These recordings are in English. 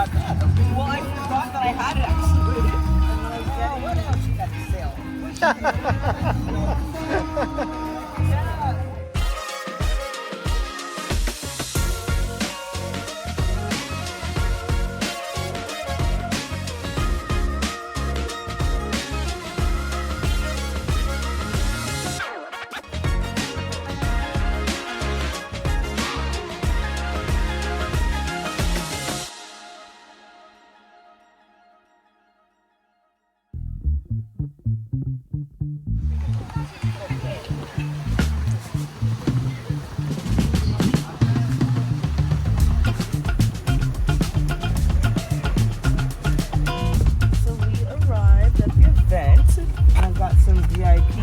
brought that. Well, I forgot that I had it actually. And then I was getting, what else you got to sale?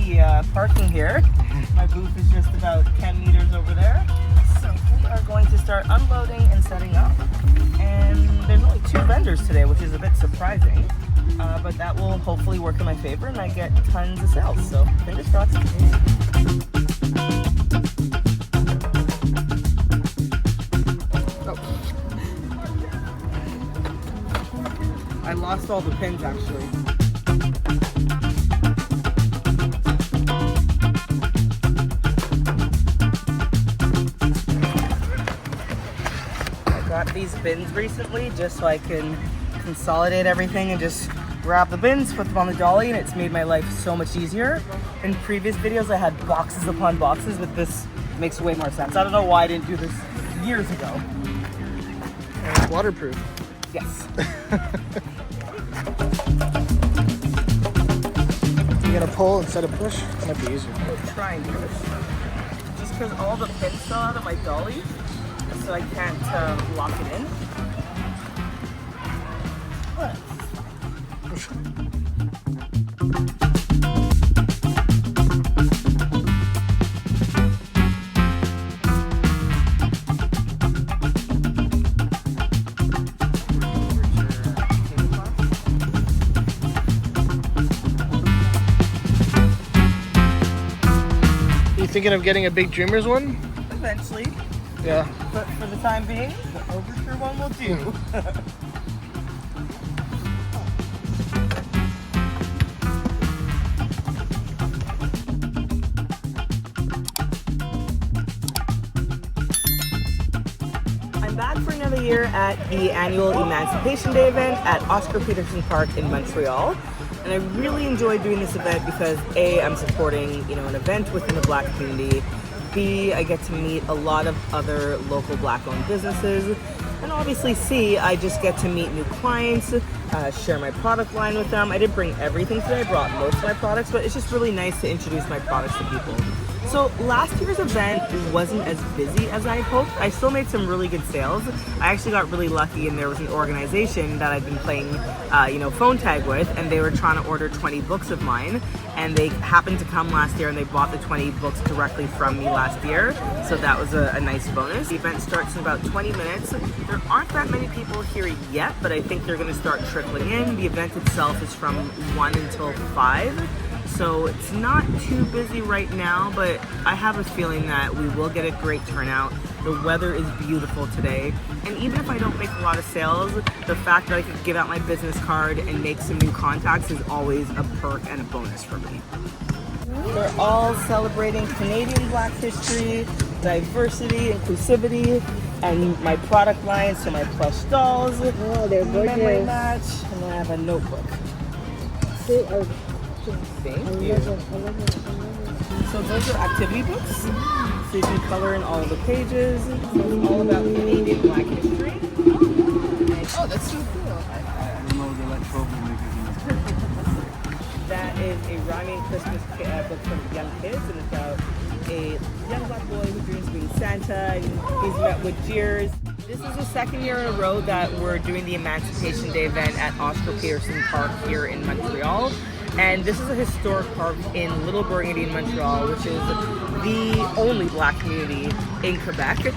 Yeah. Parking here. My booth is just about 10 meters over there. So we are going to start unloading and setting up. And there's only 2 vendors today, which is a bit surprising. But that will hopefully work in my favor and I get tons of sales. So fingers crossed. Oh. I lost all the pins actually. Got these bins recently just so I can consolidate everything and just grab the bins, put them on the dolly, and it's made my life so much easier. In previous videos I had boxes upon boxes, but this makes way more sense. I don't know why I didn't do this years ago. And it's waterproof. Yes. You gotta pull instead of push? It might be easier. I'm trying to push. Just because all the pins fell out of my dolly, so I can't lock it in. You thinking of getting a big Dreamers one? Eventually. Yeah. But for the time being, the Overture one will do. I'm back for another year at the annual Emancipation Day event at Oscar Peterson Park in Montreal. And I really enjoy doing this event because A, I'm supporting, an event within the Black community. B, I get to meet a lot of other local Black-owned businesses. And obviously C, I just get to meet new clients, share my product line with them. I didn't bring everything today, I brought most of my products, but it's just really nice to introduce my products to people. So last year's event wasn't as busy as I hoped. I still made some really good sales. I actually got really lucky and there was an organization that I've been playing, phone tag with, and they were trying to order 20 books of mine. And they happened to come last year and they bought the 20 books directly from me last year. So that was a nice bonus. The event starts in about 20 minutes. There aren't that many people here yet, but I think they're gonna start trickling in. The event itself is from 1 until 5. So it's not too busy right now, but I have a feeling that we will get a great turnout. The weather is beautiful today. And even if I don't make a lot of sales, the fact that I could give out my business card and make some new contacts is always a perk and a bonus for me. They're all celebrating Canadian Black history, diversity, inclusivity, and my product line, so my plush dolls, they're gorgeous. memory match, and then I have a notebook. Thank you. So those are activity books. So you can color in all of the pages. So it's all about Canadian Black history. Oh, that's so cool. That is a rhyming Christmas book for young kids, and it's about a young Black boy who dreams of being Santa, and he's met with jeers. This is the second year in a row that we're doing the Emancipation Day event at Oscar Peterson Park here in Montreal. And this is a historic park in Little Burgundy in Montreal, which is the only Black community in Quebec.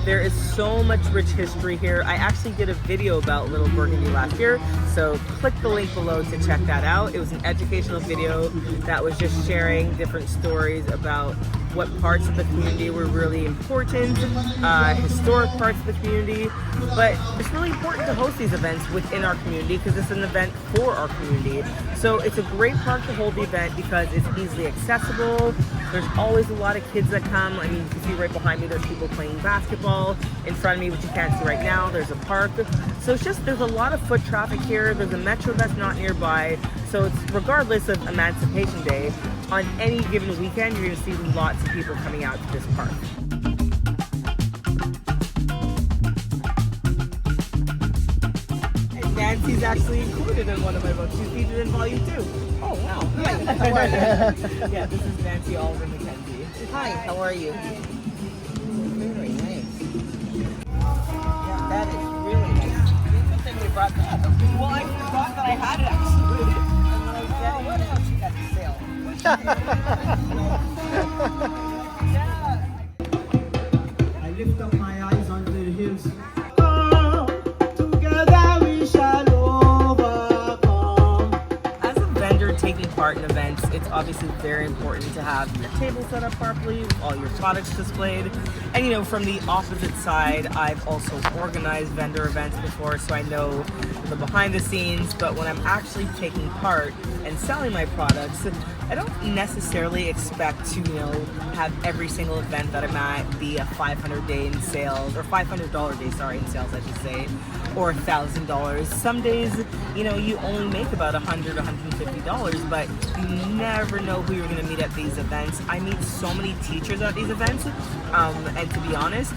There is so much rich history here. I actually did a video about Little Burgundy last year, so click the link below to check that out. It was an educational video that was just sharing different stories about what parts of the community were really important, historic parts of the community. But it's really important to host these events within our community because it's an event for our community. So it's a great park to hold the event because it's easily accessible. There's always a lot of kids that come. I mean, you can see right behind me, there's people playing basketball. In front of me, which you can't see right now, there's a park. So it's just, there's a lot of foot traffic here. There's a metro that's not nearby. So it's, regardless of Emancipation Day, on any given weekend, you're gonna see lots of people coming out to this park. And Nancy's actually included in one of my books. She's featured in volume 2. Oh, wow. Yeah. How are you? Yeah, this is Nancy Oliver McKenzie. Hi, how are you? Very nice. Yeah, that is really nice. Good thing we brought that. Well, I forgot that I had it actually. Oh, what else you got to sell? I lift up my eyes unto the hills. Oh, together we shall overcome. As a vendor taking part in events, it's obviously very important to have your table set up properly, with all your products displayed. And you know, from the opposite side, I've also organized vendor events before, so I know the behind the scenes, but when I'm actually taking part and selling my products, I don't necessarily expect to, you know, have every single event that I'm at be a $500 day in sales, or $500 day, sorry, in sales I should say, or $1,000. Some days, you know, you only make about $100, $150, but you never know who you're gonna meet at these events. I meet so many teachers at these events, and to be honest,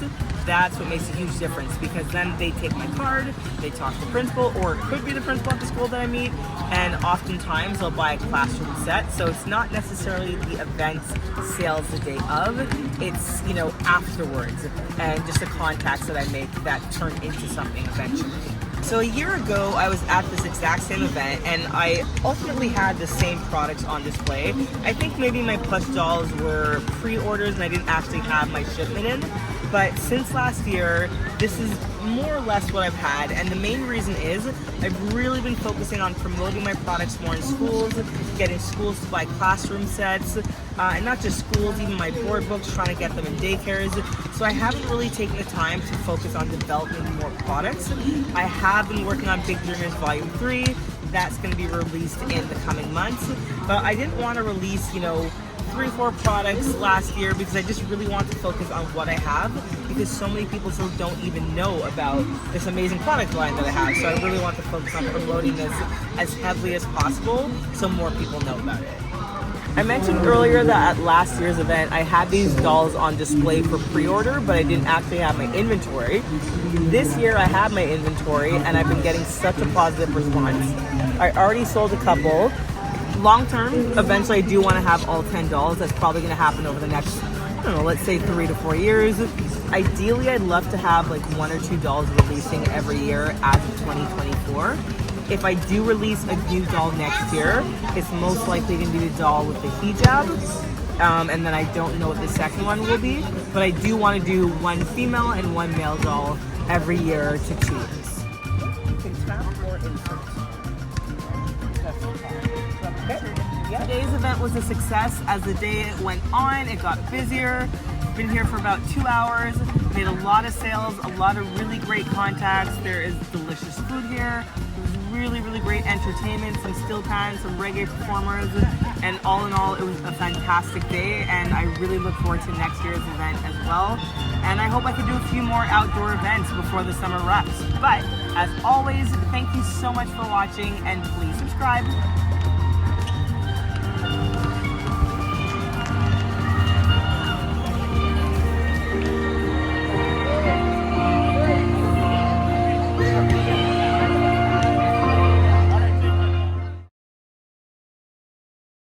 that's what makes a huge difference, because then they take my card, they talk to the principal, or it could be the principal at the school that I meet, and oftentimes they'll buy a classroom set. So it's not necessarily the event sales the day of, it's, you know, afterwards, and just the contacts that I make that turn into something eventually. So a year ago, I was at this exact same event, and I ultimately had the same products on display. I think maybe my plush dolls were pre-orders and I didn't actually have my shipment in. But since last year, this is more or less what I've had, and the main reason is I've really been focusing on promoting my products more in schools, getting schools to buy classroom sets, and not just schools, even my board books, trying to get them in daycares. So I haven't really taken the time to focus on developing more products. I have been working on Big Dreamers Volume 3. That's going to be released in the coming months, but I didn't want to release, you know, 3-4 products last year because I just really want to focus on what I have, because so many people still don't even know about this amazing product line that I have. So I really want to focus on promoting this as heavily as possible so more people know about it. I mentioned earlier that at last year's event I had these dolls on display for pre-order, but I didn't actually have my inventory. This year I have my inventory and I've been getting such a positive response. I already sold a couple. Long term, eventually I do want to have all 10 dolls. That's probably going to happen over the next, I don't know, let's say 3 to 4 years. Ideally, I'd love to have like 1 or 2 dolls releasing every year as of 2024. If I do release a new doll next year, it's most likely going to be the doll with the hijab. And then I don't know what the second one will be. But I do want to do 1 female and 1 male doll every year to choose. You can tap or insert. Today's event was a success. As the day went on, it got busier. Been here for about 2 hours. Made a lot of sales, a lot of really great contacts. There is delicious food here. It was really great entertainment, some steel pans, some reggae performers, and all in all, it was a fantastic day, and I really look forward to next year's event as well. And I hope I can do a few more outdoor events before the summer wraps. But as always, thank you so much for watching, and please subscribe.